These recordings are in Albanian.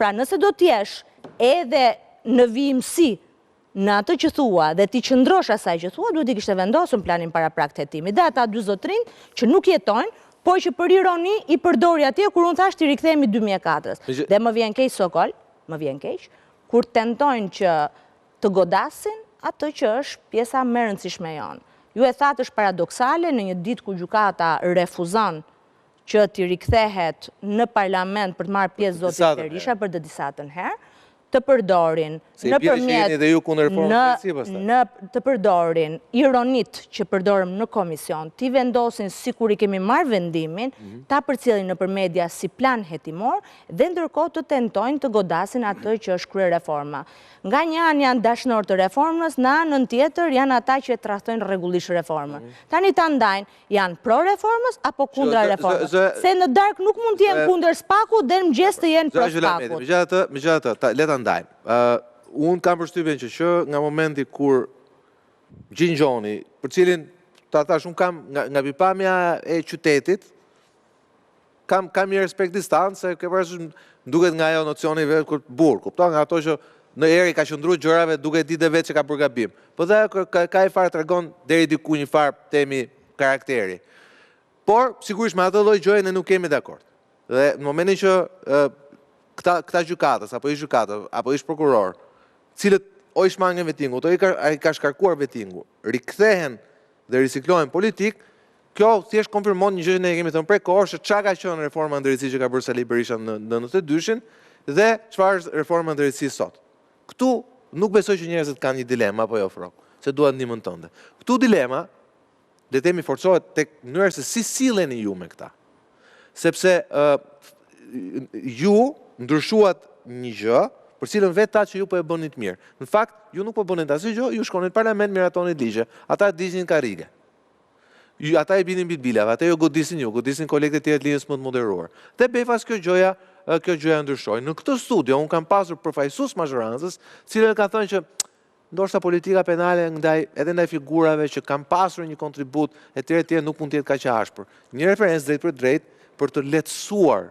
Pra nëse do t'jesh edhe në vijimësi në atë që thua dhe ti qëndrosh asaj që thua, duhet i kishte vendosur planin paraprak të hetimit. Dhe ata dy zotrinj që nuk jetojnë, po që për ironi i përdori atje kur unë thash t'i rikthehemi 2004-s. Dhe më vjen keq Sokol, më vjen keq, kur tentojnë që të godasin atë që është pjesa më e rëndësishme jonë. Ju e thatë është paradoksale në një ditë ku gjykata refuzon që t'i rikthehet në parlament për të marrë pjesë zoti Berisha për të disatën herë, të përdorin të përdorin ironit që përdorëm në komision, t'i vendosin si kur i kemi marrë vendimin, ta përcjellin nëpër media si plan hetimor dhe ndërkohë të tentojnë të godasin atë që është kryer reforma. Nga një anë janë dashnor të reformës, në anën tjetër janë ata që e tradhtojnë rregullisht reformën. Tani ta ndajnë, janë pro reformës apo kundra reformës. Se në darkë nuk mund të jenë kundër spakut dhe në mëngjes të jenë pro spakut. Megjithatë, le ta ndajmë. Unë kam përshtypjen që nga momenti kur Gjingjoni, për cilin ta thash unë kam nga pikpamja e qytetit, kam një respekt distancë, se ke parasysh duket nga ajo nocioni vetë kur burr, kupton, nga ato që në erë i ka qëndruar gjërave duke ditë vetë që ka bërë gabim. Po dhe ka i farë tregon deri diku një farë temi karakteri. Por sigurisht me atë lloj gjëje ne nuk kemi dakord. Dhe në momentin që këta gjykatës, apo ish gjykatë, apo ish prokuror, cilët o i shmangën vetingu, o i ka shkarkuar vetingu, rikthehen dhe riciklohen politik, kjo thjesht konfirmon një gjë që ne kemi thënë prej kohësh se çka ka qenë reforma ndërrësi që ka bërë Sali Berisha në 92-shin dhe çfarë është reforma ndërrësi sot. Këtu nuk besoj që njerëzit kanë një dilema apo jo Frok, se duan ndihmën tënde. Këtu dilema le të themi forcohet tek mënyra se si silleni ju me këta. Sepse ju ndryshuat një gjë, për cilën vetë ta që ju po e bënit mirë. Në fakt, ju nuk po bënit asnjë gjë, ju shkonit parlament miratonit ligje. Ata dishin karrige. Ata i binin bitbilave, ata ju godisin kolegët e tjerë të linjës më të moderuar. Dhe befas kjo gjëja ndryshoi. Në këtë studio unë kam pasur përfaqësues mazhorancës, cilët kanë thënë që ndoshta politika penale edhe ndaj figurave që kanë pasur një kontribut e tjerë nuk mund të jetë kaq e ashpër. Një referencë drejt për drejt për të lehtësuar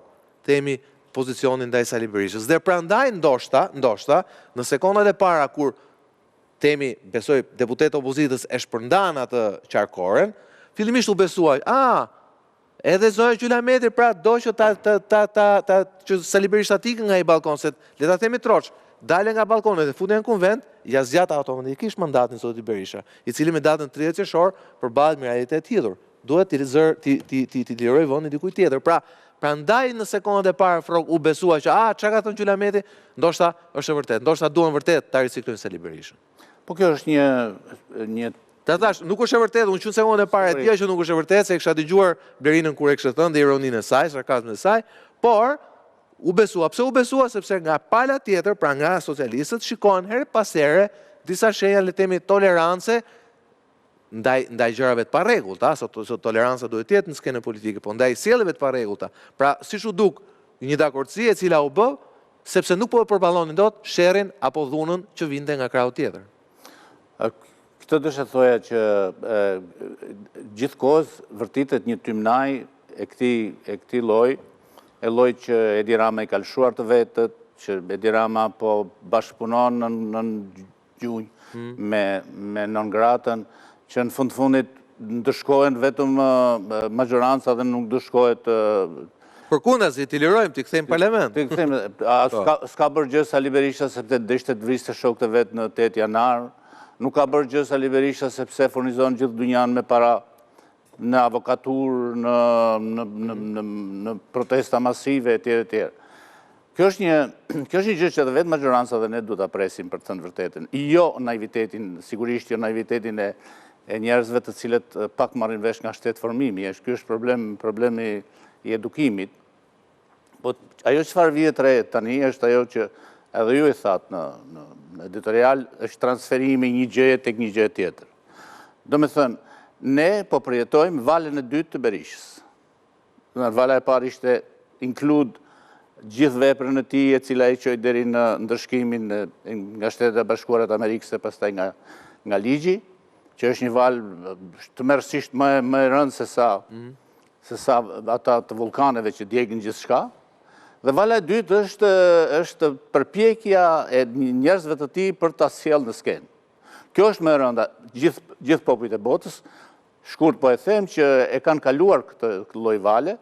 themi pozicionin ndaj Sali Berishës. Dhe prandaj ndoshta në sekondat e para kur themi besoj deputet opozitës e shpërndan atë qarkoren, fillimisht u besuaj, edhe zonja Gjylameti pra do që që Sali Berisha t'ikë nga i balkon, se le ta themi troç, dale nga balkonet dhe futen në konvent, ja zgjat automatikisht mandatin zoti Berisha, i cili me datën 30 qershor përballet me realitet tjetër. Duhet t'i liroj vendin dikujt tjetër. Prandaj në sekondat e para Frok u besua që çka ka thënë Gjylameti, ndoshta është e vërtetë, ndoshta duan vërtet ta riciklojnë Sali Berishën. Po kjo është një ta thash, nuk është e vërtetë, unë që në sekondat e para e dija që nuk është e vërtetë, se kisha dëgjuar Berinën kur e kishte thënë dhe ironinë e saj, sarkazmin e saj, por u besua. Pse u besua? Sepse nga pala tjetër, pra nga socialistët, shikohen her pas here disa shenja le të themi tolerance ndaj gjërave të parregullta, sot toleranca duhet të jetë në skenën politike, po ndaj sjelljeve të parregullta. Pra, siç u duk një dakordsi e cila u bë, sepse nuk po e përballonin dot sherrin apo dhunën që vinte nga krahu tjetër. Këtë dësha thoja që gjithkohës vërtitet një tymnaj e këtij lloji, e lloj që Edi Rama i ka lëshuar të vetët, që Edi Rama po bashkëpunon në gjunjë me non-gratën, që në fundit ndëshkohen vetëm majoranca dhe nuk ndëshkohet Përkundazi, t'i lirojmë, t'i kthejmë parlament. T'i kthejmë, s'ka bërë gjë Sali Berisha sepse deshte të vriste shokët e vet në 8 janar, nuk ka bërë gjë Sali Berisha sepse furnizon gjithë dunjan me para në avokatur, në protesta masive, etj. Kjo është një gjë që edhe vetë majoranca dhe ne duhet ta presim për të thënë vërtetën. Jo naivitetin, sigurisht jo naivitetin e njerëzve të cilët pak marrin vesh nga shtet formimi. Ky është problemi i edukimit. Po ajo çfarë vjet re tani është ajo që edhe ju e thatë në editorial, është transferimi një gjëje tek një gjë tjetër. Do me thënë, ne po përjetojmë valën e dytë të Berishës. Vala e parë ishte include gjithë veprën e tij e cila e çoi deri në ndërshkimin nga Shtetet e Bashkuara të Amerikës e pastaj nga ligji, që është një valë tmerrsisht më e rëndë se sa ata të vulkaneve që djegin gjithçka. Dhe vala e dytë është përpjekja e njerëzve të tij për ta sjellë në skenë. Kjo është më e rënda. Gjithë popujt e botës, shkurt po e them që e kanë kaluar këtë lloj vale,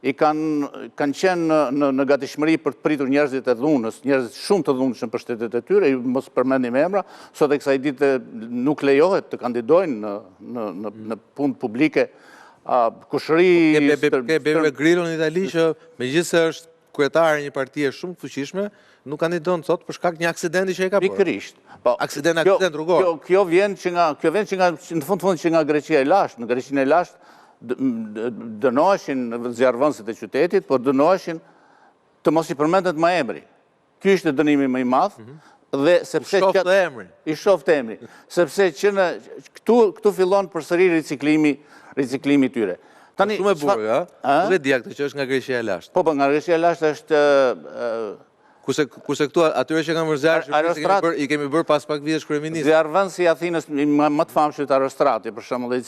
i kanë qenë në gatishmëri për të pritur njerëzit e dhunës, njerëzit shumë të dhunshëm për shtetet e tyre, ju mos përmendim emra, sot e kësaj dite nuk lejohet të kandidojnë në punë publike. Kushëri... Ke Beppe Grillo në Itali që megjithëse është kryetare e një partie shumë të fuqishme, nuk kandidon sot për shkak një aksidenti që e ka bërë. Pikërisht. Aksident rrugor. Kjo vjen që në fund që nga Greqia e lashtë. Në Greqinë e lashtë dënoheshin zjarrvënësit e qytetit, por dënoheshin të mos i përmendet më emri. Ky ishte dënimi më i madh dhe sepse i shoftë emri, sepse që këtu fillon përsëri riciklimi i tyre. Tani shumë e bukur, ha? Nuk e di këtë që është nga Greqia e lashtë. Po, nga Greqia e lashtë është Kurse këtu atyre që kanë vërzarë i kemi bërë pas pak vitesh kryeminist. Zjarrvënësi i Athinës më të famshëm Arostrati, për shembull, i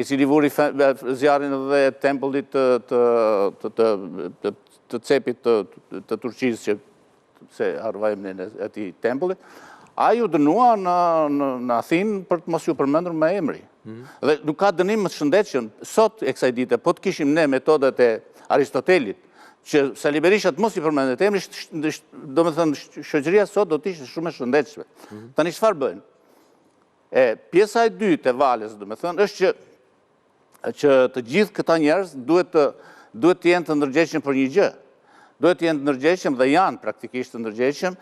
cili vuri zjarrin edhe tempullit të cepit të Turqisë, që se harrova emrin e atij tempulli, ai u dënua në Athinë për të mos ju përmendur me emri. Dhe nuk ka dënim më të shëndetshëm sot e kësaj dite, po të kishim ne metodat e Aristotelit, që Sali Berisha të mos i përmendet emri, do me thënë, shoqëria sot do të ishte shumë e shëndetshme. Tani çfarë bëjnë? Pjesa e dytë e valës, do me thënë, është që të gjithë këta njerëz duhet të jenë të ndërgjegjshëm për një gjë. Duhet të jenë të ndërgjegjshëm dhe janë praktikisht të ndërgjegjshëm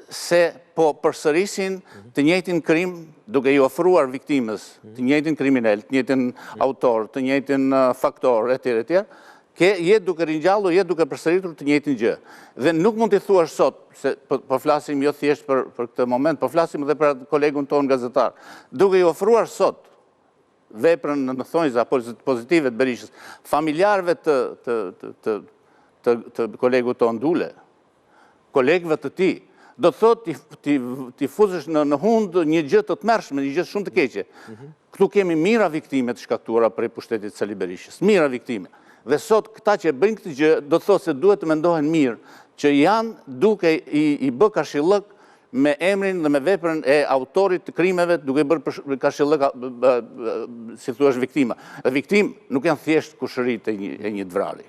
se po përsërisin të njëjtin krim duke i ofruar viktimës, të njëjtin kriminal, të njëjtin autor, të njëjtin faktor, etj. Jetë duke ringjallur, jetë duke përsëritur të njëjtin gjë. Dhe nuk mund t'i thuash sot, se po flasim jo thjesht për këtë moment, po flasim edhe për kolegun tonë gazetar, duke i ofruar sot veprën në thonjza pozitive të Berishës, familjarëve të kolegut tonë Dule, kolegëve të tij, do të thotë t'i fuzësh në hund një gjë të tmerrshme, një gjë shumë të keqe. Këtu kemi mira viktime të shkaktuara prej pushtetit të Sali Berishës, mira viktime. Dhe sot këta që bëjnë këtë gjë, do të thotë se duhet të mendohen mirë, që janë duke i bë kashillëk me emrin dhe me veprën e autorit të krimeve, duke i bërë kashillëk, si thuash, viktima. Dhe viktim nuk janë thjesht kushërit e një vrari.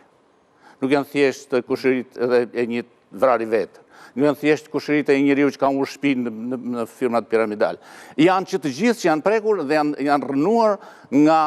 Nuk janë thjesht kushërit e një vrari vetë. Nuk janë thjesht kushërit e një njeriu që ka humbur shtëpinë në firmat piramidale. Janë që të gjithë që janë prekur dhe janë rënuar nga